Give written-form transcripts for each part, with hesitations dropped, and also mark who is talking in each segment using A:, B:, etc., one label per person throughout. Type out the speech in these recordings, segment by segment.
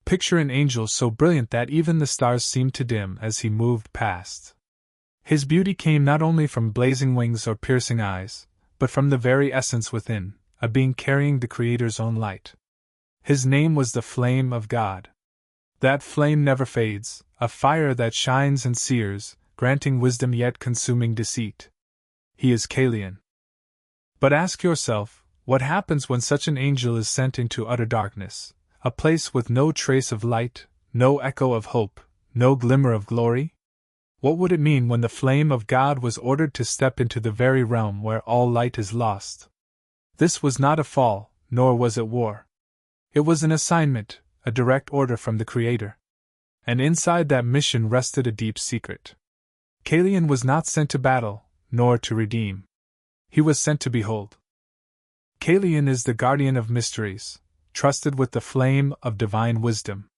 A: Picture an angel so brilliant that even the stars seemed to dim as he moved past. His beauty came not only from blazing wings or piercing eyes, but from the very essence within, a being carrying the Creator's own light. His name was the flame of God. That flame never fades, a fire that shines and sears, granting wisdom yet consuming deceit. He is Kaelion. But ask yourself, what happens when such an angel is sent into utter darkness, a place with no trace of light, no echo of hope, no glimmer of glory? What would it mean when the flame of God was ordered to step into the very realm where all light is lost? This was not a fall, nor was it war. It was an assignment, a direct order from the Creator. And inside that mission rested a deep secret. Kaelion was not sent to battle, nor to redeem. He was sent to behold. Kaelion is the guardian of mysteries, trusted with the flame of divine wisdom.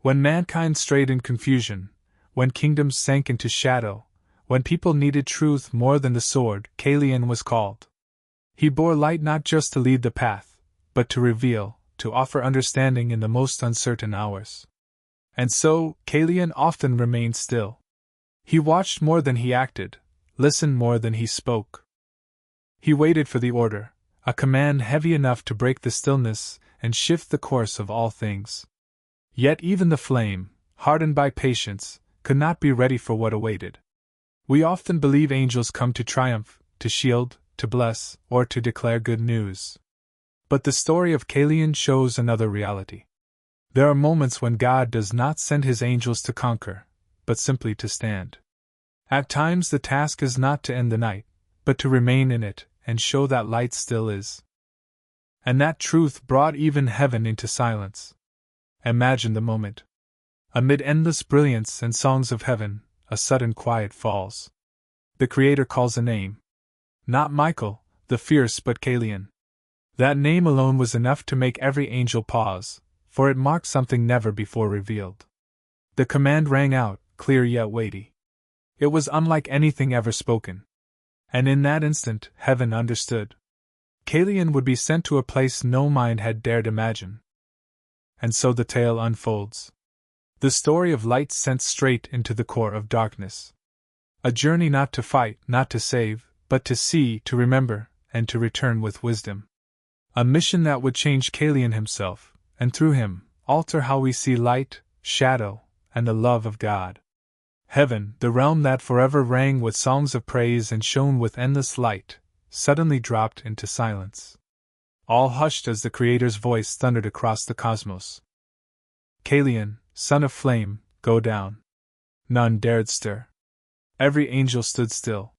A: When mankind strayed in confusion, when kingdoms sank into shadow, when people needed truth more than the sword, Kaelion was called. He bore light not just to lead the path, but to reveal, to offer understanding in the most uncertain hours. And so, Kaelion often remained still. He watched more than he acted, listened more than he spoke. He waited for the order, a command heavy enough to break the stillness and shift the course of all things. Yet even the flame, hardened by patience, could not be ready for what awaited. We often believe angels come to triumph, to shield, to bless, or to declare good news. But the story of Kaelion shows another reality. There are moments when God does not send his angels to conquer, but simply to stand. At times the task is not to end the night, but to remain in it and show that light still is. And that truth brought even heaven into silence. Imagine the moment. Amid endless brilliance and songs of heaven, a sudden quiet falls. The Creator calls a name. Not Michael, the fierce, but Kaelion. That name alone was enough to make every angel pause, for it marked something never before revealed. The command rang out, clear yet weighty. It was unlike anything ever spoken. And in that instant, heaven understood. Kaelion would be sent to a place no mind had dared imagine. And so the tale unfolds. The story of light sent straight into the core of darkness. A journey not to fight, not to save, but to see, to remember, and to return with wisdom. A mission that would change Kaelion himself, and through him, alter how we see light, shadow, and the love of God. Heaven, the realm that forever rang with songs of praise and shone with endless light, suddenly dropped into silence. All hushed as the Creator's voice thundered across the cosmos. Kaelion, son of flame, go down. None dared stir. Every angel stood still.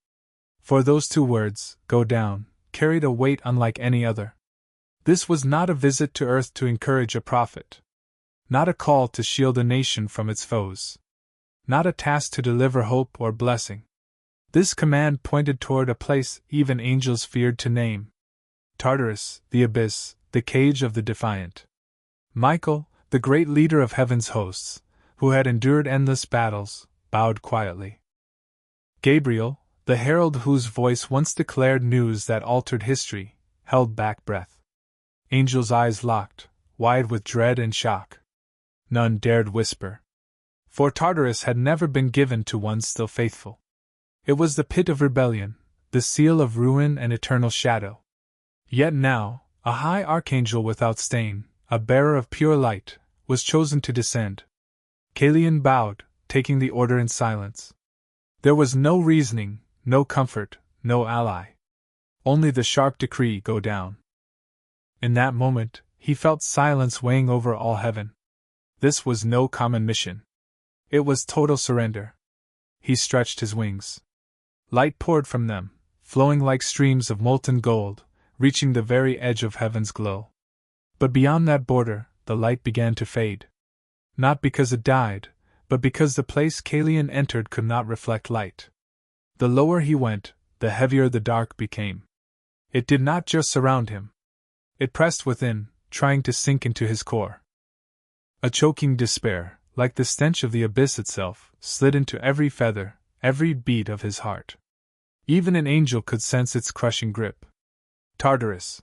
A: For those two words, go down, carried a weight unlike any other. This was not a visit to earth to encourage a prophet. Not a call to shield a nation from its foes. Not a task to deliver hope or blessing. This command pointed toward a place even angels feared to name. Tartarus, the abyss, the cage of the defiant. Michael, the great leader of heaven's hosts, who had endured endless battles, bowed quietly. Gabriel, the herald whose voice once declared news that altered history, held back breath. Angels' eyes locked, wide with dread and shock. None dared whisper. For Tartarus had never been given to one still faithful. It was the pit of rebellion, the seal of ruin and eternal shadow. Yet now, a high archangel without stain, a bearer of pure light, was chosen to descend. Kaelion bowed, taking the order in silence. There was no reasoning, no comfort, no ally. Only the sharp decree, go down. In that moment, he felt silence weighing over all heaven. This was no common mission. It was total surrender. He stretched his wings. Light poured from them, flowing like streams of molten gold, reaching the very edge of heaven's glow. But beyond that border, the light began to fade. Not because it died, but because the place Kaelion entered could not reflect light. The lower he went, the heavier the dark became. It did not just surround him. It pressed within, trying to sink into his core. A choking despair, like the stench of the abyss itself, slid into every feather, every beat of his heart. Even an angel could sense its crushing grip. Tartarus.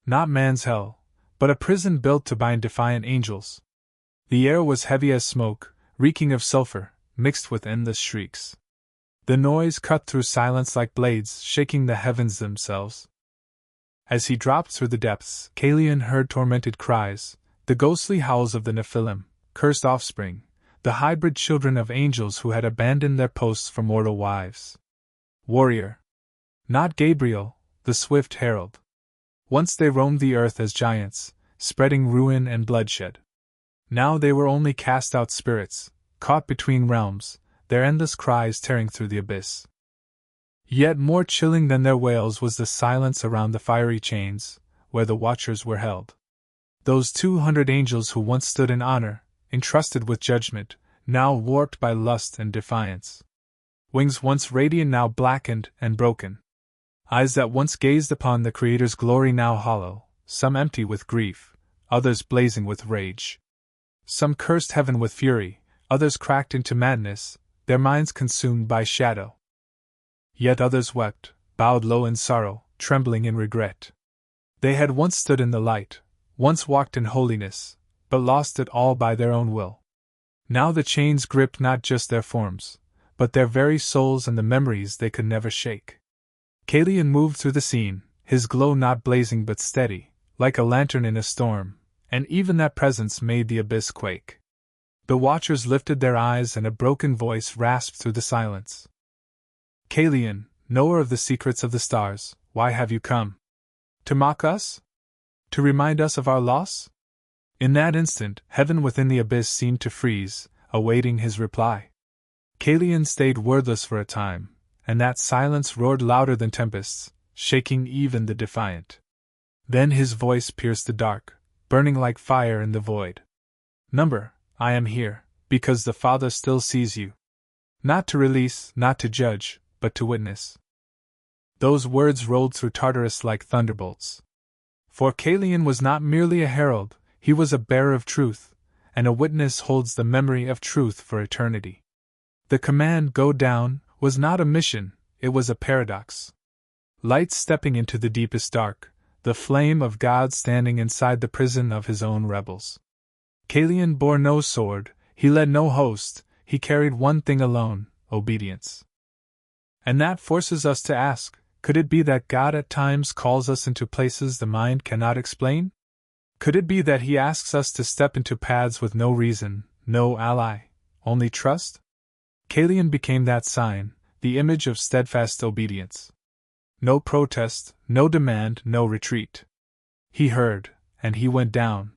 A: Not man's hell, but a prison built to bind defiant angels. The air was heavy as smoke, reeking of sulfur, mixed with endless shrieks. The noise cut through silence like blades, shaking the heavens themselves. As he dropped through the depths, Kaelion heard tormented cries, the ghostly howls of the Nephilim, cursed offspring, the hybrid children of angels who had abandoned their posts for mortal wives. Warrior. Not Gabriel, the swift herald. Once they roamed the earth as giants, spreading ruin and bloodshed. Now they were only cast-out spirits, caught between realms, their endless cries tearing through the abyss. Yet more chilling than their wails was the silence around the fiery chains, where the watchers were held. Those 200 angels who once stood in honor, entrusted with judgment, now warped by lust and defiance. Wings once radiant now blackened and broken. Eyes that once gazed upon the Creator's glory now hollow, some empty with grief, others blazing with rage. Some cursed heaven with fury, others cracked into madness, their minds consumed by shadow. Yet others wept, bowed low in sorrow, trembling in regret. They had once stood in the light, once walked in holiness, but lost it all by their own will. Now the chains gripped not just their forms, but their very souls and the memories they could never shake. Kaelion moved through the scene, his glow not blazing but steady, like a lantern in a storm, and even that presence made the abyss quake. The watchers lifted their eyes and a broken voice rasped through the silence. Kaelion, knower of the secrets of the stars, why have you come? To mock us? To remind us of our loss? In that instant, heaven within the abyss seemed to freeze, awaiting his reply. Kaelion stayed wordless for a time, and that silence roared louder than tempests, shaking even the defiant. Then his voice pierced the dark, burning like fire in the void. Number, I am here, because the Father still sees you. Not to release, not to judge, but to witness. Those words rolled through Tartarus like thunderbolts. For Kaelion was not merely a herald, he was a bearer of truth, and a witness holds the memory of truth for eternity. The command, go down, was not a mission, it was a paradox. Light stepping into the deepest dark, the flame of God standing inside the prison of his own rebels. Kaelion bore no sword, he led no host, he carried one thing alone, obedience. And that forces us to ask, could it be that God at times calls us into places the mind cannot explain? Could it be that he asks us to step into paths with no reason, no ally, only trust? Kaelion became that sign, the image of steadfast obedience. No protest, no demand, no retreat. He heard, and he went down.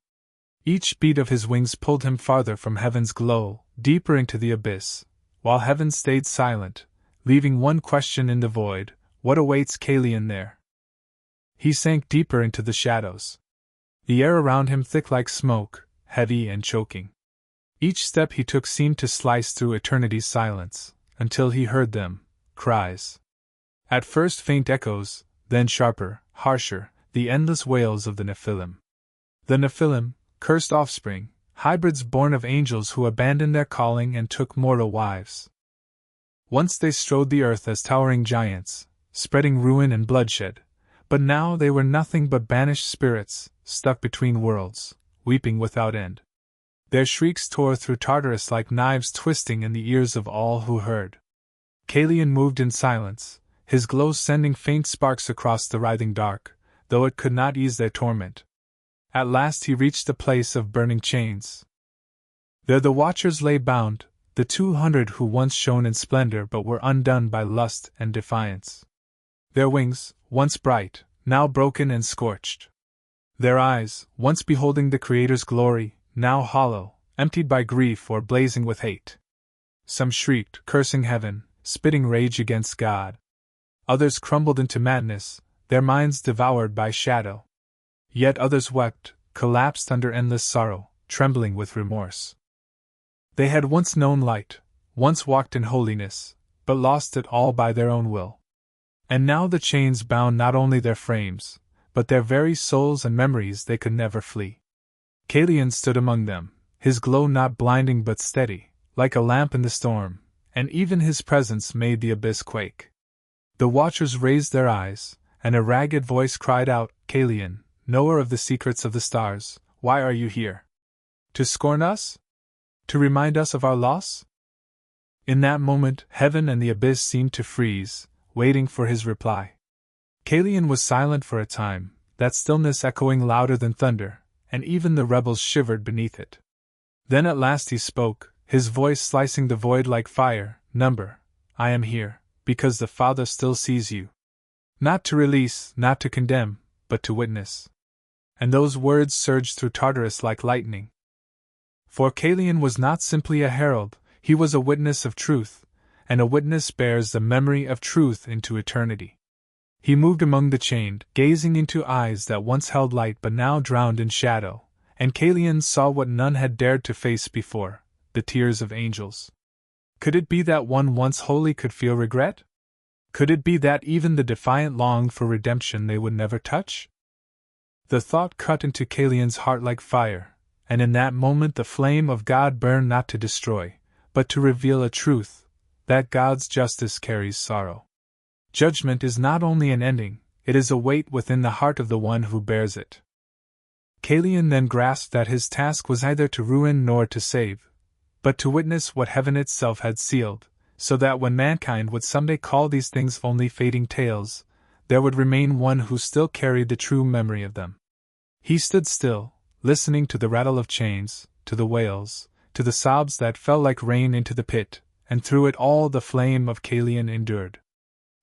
A: Each beat of his wings pulled him farther from heaven's glow, deeper into the abyss, while heaven stayed silent, leaving one question in the void, what awaits Kaelion there? He sank deeper into the shadows. The air around him thick like smoke, heavy and choking. Each step he took seemed to slice through eternity's silence, until he heard them, cries. At first faint echoes, then sharper, harsher, the endless wails of the Nephilim. The Nephilim, cursed offspring, hybrids born of angels who abandoned their calling and took mortal wives. Once they strode the earth as towering giants, spreading ruin and bloodshed, but now they were nothing but banished spirits, stuck between worlds, weeping without end. Their shrieks tore through Tartarus like knives twisting in the ears of all who heard. Kaelion moved in silence, his glow sending faint sparks across the writhing dark, though it could not ease their torment. At last he reached the place of burning chains. There the watchers lay bound, the 200 who once shone in splendor but were undone by lust and defiance. Their wings, once bright, now broken and scorched. Their eyes, once beholding the Creator's glory, now hollow, emptied by grief or blazing with hate. Some shrieked, cursing heaven, spitting rage against God. Others crumbled into madness, their minds devoured by shadow. Yet others wept, collapsed under endless sorrow, trembling with remorse. They had once known light, once walked in holiness, but lost it all by their own will. And now the chains bound not only their frames, but their very souls and memories they could never flee. Kaelion stood among them, his glow not blinding but steady, like a lamp in the storm, and even his presence made the abyss quake. The watchers raised their eyes, and a ragged voice cried out, Kaelion, knower of the secrets of the stars, why are you here? To scorn us? To remind us of our loss? In that moment, heaven and the abyss seemed to freeze, waiting for his reply. Kaelion was silent for a time, that stillness echoing louder than thunder, and even the rebels shivered beneath it. Then at last he spoke, his voice slicing the void like fire. Number, I am here, because the Father still sees you. Not to release, not to condemn, but to witness. And those words surged through Tartarus like lightning. For Kaelion was not simply a herald, he was a witness of truth, and a witness bears the memory of truth into eternity. He moved among the chained, gazing into eyes that once held light but now drowned in shadow, and Kaelion saw what none had dared to face before, the tears of angels. Could it be that one once holy could feel regret? Could it be that even the defiant longed for redemption they would never touch? The thought cut into Kaelion's heart like fire, and in that moment the flame of God burned not to destroy, but to reveal a truth, that God's justice carries sorrow. Judgment is not only an ending, it is a weight within the heart of the one who bears it. Kaelion then grasped that his task was neither to ruin nor to save, but to witness what heaven itself had sealed, so that when mankind would someday call these things only fading tales, there would remain one who still carried the true memory of them. He stood still, listening to the rattle of chains, to the wails, to the sobs that fell like rain into the pit, and through it all the flame of Kaelion endured.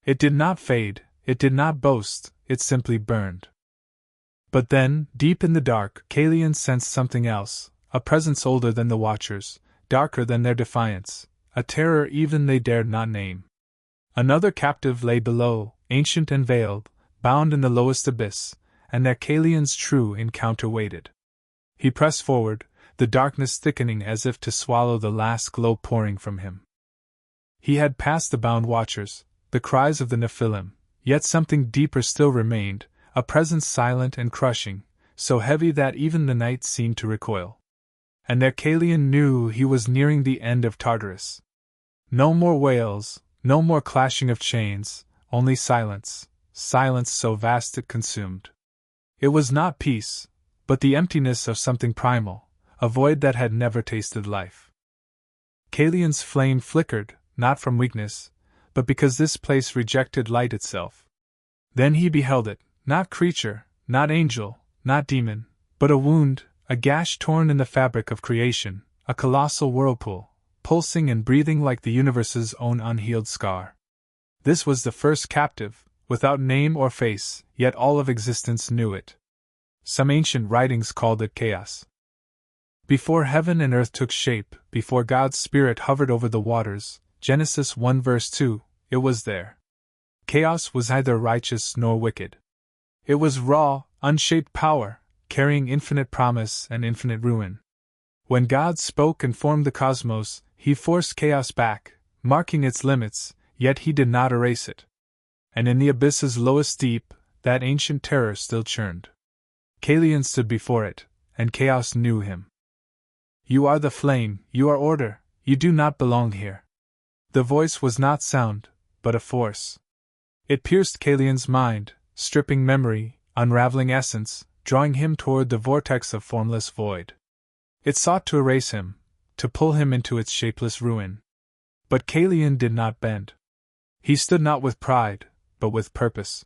A: It did not fade, it did not boast, it simply burned. But then, deep in the dark, Kaelion sensed something else, a presence older than the Watchers, darker than their defiance, a terror even they dared not name. Another captive lay below, ancient and veiled, bound in the lowest abyss, and that Kaelion's true encounter waited. He pressed forward, the darkness thickening as if to swallow the last glow pouring from him. He had passed the bound Watchers, the cries of the Nephilim, yet something deeper still remained, a presence silent and crushing, so heavy that even the night seemed to recoil. And there Kaelion knew he was nearing the end of Tartarus. No more wails, no more clashing of chains, only silence, silence so vast it consumed. It was not peace, but the emptiness of something primal, a void that had never tasted life. Kaelion's flame flickered, not from weakness, but because this place rejected light itself. Then he beheld it, not creature, not angel, not demon, but a wound, a gash torn in the fabric of creation, a colossal whirlpool, pulsing and breathing like the universe's own unhealed scar. This was the first captive, without name or face, yet all of existence knew it. Some ancient writings called it chaos. Before heaven and earth took shape, before God's Spirit hovered over the waters, Genesis 1 verse 2, it was there. Chaos was neither righteous nor wicked. It was raw, unshaped power, carrying infinite promise and infinite ruin. When God spoke and formed the cosmos, he forced chaos back, marking its limits, yet he did not erase it. And in the abyss's lowest deep, that ancient terror still churned. Kaelion stood before it, and chaos knew him. You are the flame, you are order, you do not belong here. The voice was not sound, but a force. It pierced Kaelion's mind, stripping memory, unraveling essence, drawing him toward the vortex of formless void. It sought to erase him, to pull him into its shapeless ruin. But Kaelion did not bend. He stood not with pride, but with purpose.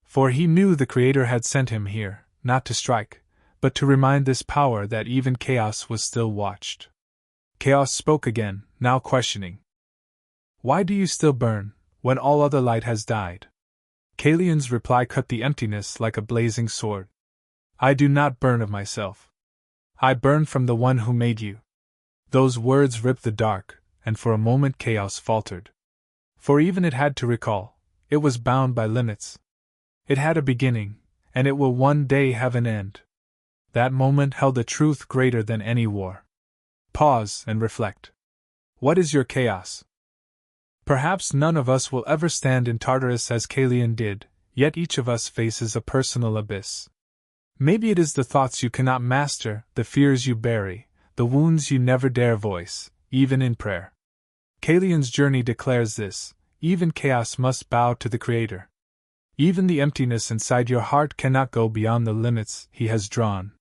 A: For he knew the Creator had sent him here, not to strike, but to remind this power that even chaos was still watched. Chaos spoke again, now questioning. Why do you still burn, when all other light has died? Kaelion's reply cut the emptiness like a blazing sword. I do not burn of myself. I burn from the one who made you. Those words ripped the dark, and for a moment chaos faltered. For even it had to recall, it was bound by limits. It had a beginning, and it will one day have an end. That moment held a truth greater than any war. Pause and reflect. What is your chaos? Perhaps none of us will ever stand in Tartarus as Kaelion did, yet each of us faces a personal abyss. Maybe it is the thoughts you cannot master, the fears you bury, the wounds you never dare voice, even in prayer. Kaelion's journey declares this: even chaos must bow to the Creator. Even the emptiness inside your heart cannot go beyond the limits He has drawn.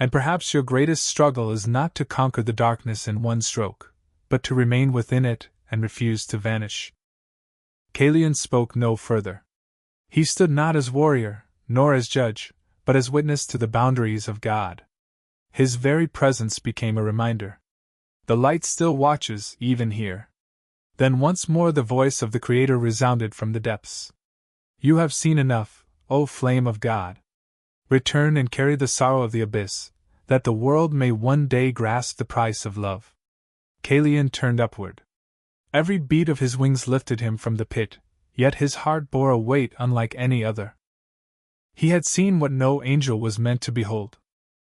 A: And perhaps your greatest struggle is not to conquer the darkness in one stroke, but to remain within it and refuse to vanish. Kaelion spoke no further. He stood not as warrior, nor as judge, but as witness to the boundaries of God. His very presence became a reminder. The light still watches, even here. Then once more the voice of the Creator resounded from the depths. You have seen enough, O flame of God. Return and carry the sorrow of the abyss, that the world may one day grasp the price of love. Kaelion turned upward. Every beat of his wings lifted him from the pit, yet his heart bore a weight unlike any other. He had seen what no angel was meant to behold.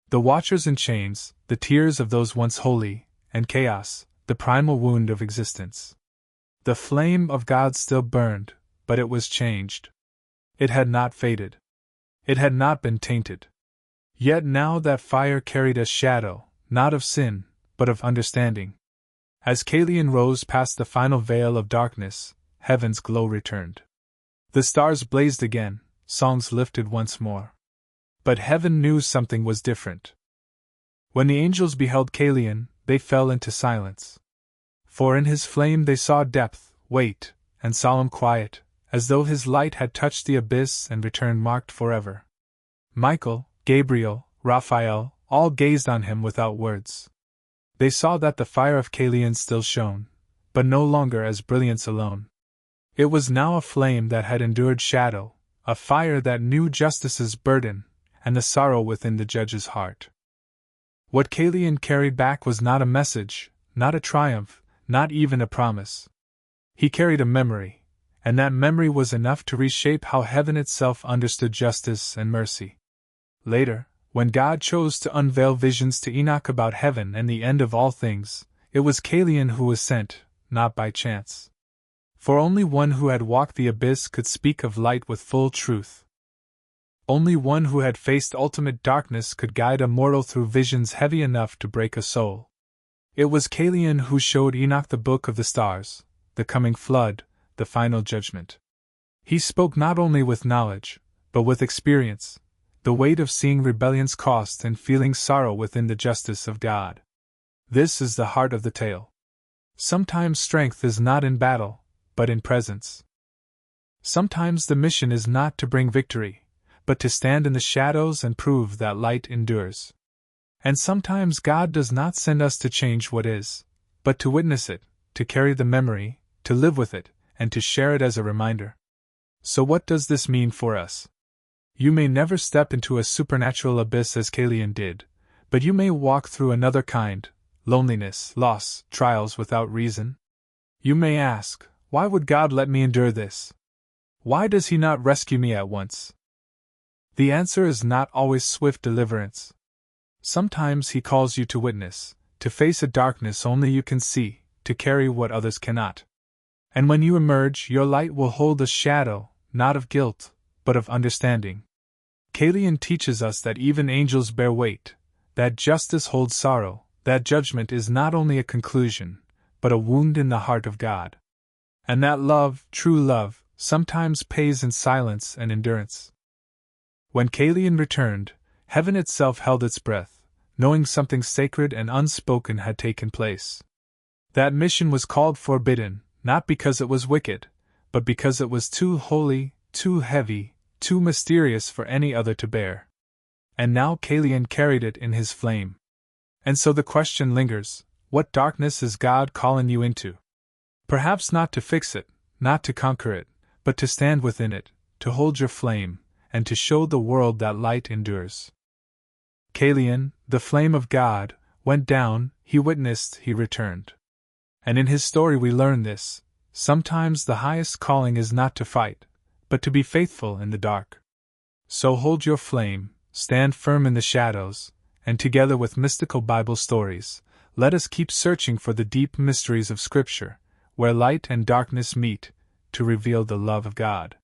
A: The watchers in chains, the tears of those once holy, and chaos, the primal wound of existence. The flame of God still burned, but it was changed. It had not faded. It had not been tainted. Yet now that fire carried a shadow, not of sin, but of understanding. As Kaelion rose past the final veil of darkness, heaven's glow returned. The stars blazed again, songs lifted once more. But heaven knew something was different. When the angels beheld Kaelion, they fell into silence. For in his flame they saw depth, weight, and solemn quiet, as though his light had touched the abyss and returned marked forever. Michael, Gabriel, Raphael, all gazed on him without words. They saw that the fire of Kaelion still shone, but no longer as brilliance alone. It was now a flame that had endured shadow, a fire that knew justice's burden, and the sorrow within the judge's heart. What Kaelion carried back was not a message, not a triumph, not even a promise. He carried a memory, and that memory was enough to reshape how heaven itself understood justice and mercy. Later, when God chose to unveil visions to Enoch about heaven and the end of all things, it was Kaelion who was sent, not by chance. For only one who had walked the abyss could speak of light with full truth. Only one who had faced ultimate darkness could guide a mortal through visions heavy enough to break a soul. It was Kaelion who showed Enoch the book of the stars, the coming flood, the final judgment. He spoke not only with knowledge, but with experience, the weight of seeing rebellion's cost and feeling sorrow within the justice of God. This is the heart of the tale. Sometimes strength is not in battle, but in presence. Sometimes the mission is not to bring victory, but to stand in the shadows and prove that light endures. And sometimes God does not send us to change what is, but to witness it, to carry the memory, to live with it, and to share it as a reminder. So what does this mean for us? You may never step into a supernatural abyss as Kaelion did, but you may walk through another kind, loneliness, loss, trials without reason. You may ask, why would God let me endure this? Why does He not rescue me at once? The answer is not always swift deliverance. Sometimes He calls you to witness, to face a darkness only you can see, to carry what others cannot. And when you emerge, your light will hold a shadow, not of guilt, but of understanding. Kaelion teaches us that even angels bear weight, that justice holds sorrow, that judgment is not only a conclusion, but a wound in the heart of God. And that love, true love, sometimes pays in silence and endurance. When Kaelion returned, heaven itself held its breath, knowing something sacred and unspoken had taken place. That mission was called forbidden, not because it was wicked, but because it was too holy, too heavy, too mysterious for any other to bear. And now Kaelion carried it in his flame. And so the question lingers, what darkness is God calling you into? Perhaps not to fix it, not to conquer it, but to stand within it, to hold your flame, and to show the world that light endures. Kaelion, the flame of God, went down, he witnessed, he returned. And in his story we learn this: sometimes the highest calling is not to fight, but to be faithful in the dark. So hold your flame, stand firm in the shadows, and together with mystical Bible stories, let us keep searching for the deep mysteries of Scripture, where light and darkness meet, to reveal the love of God.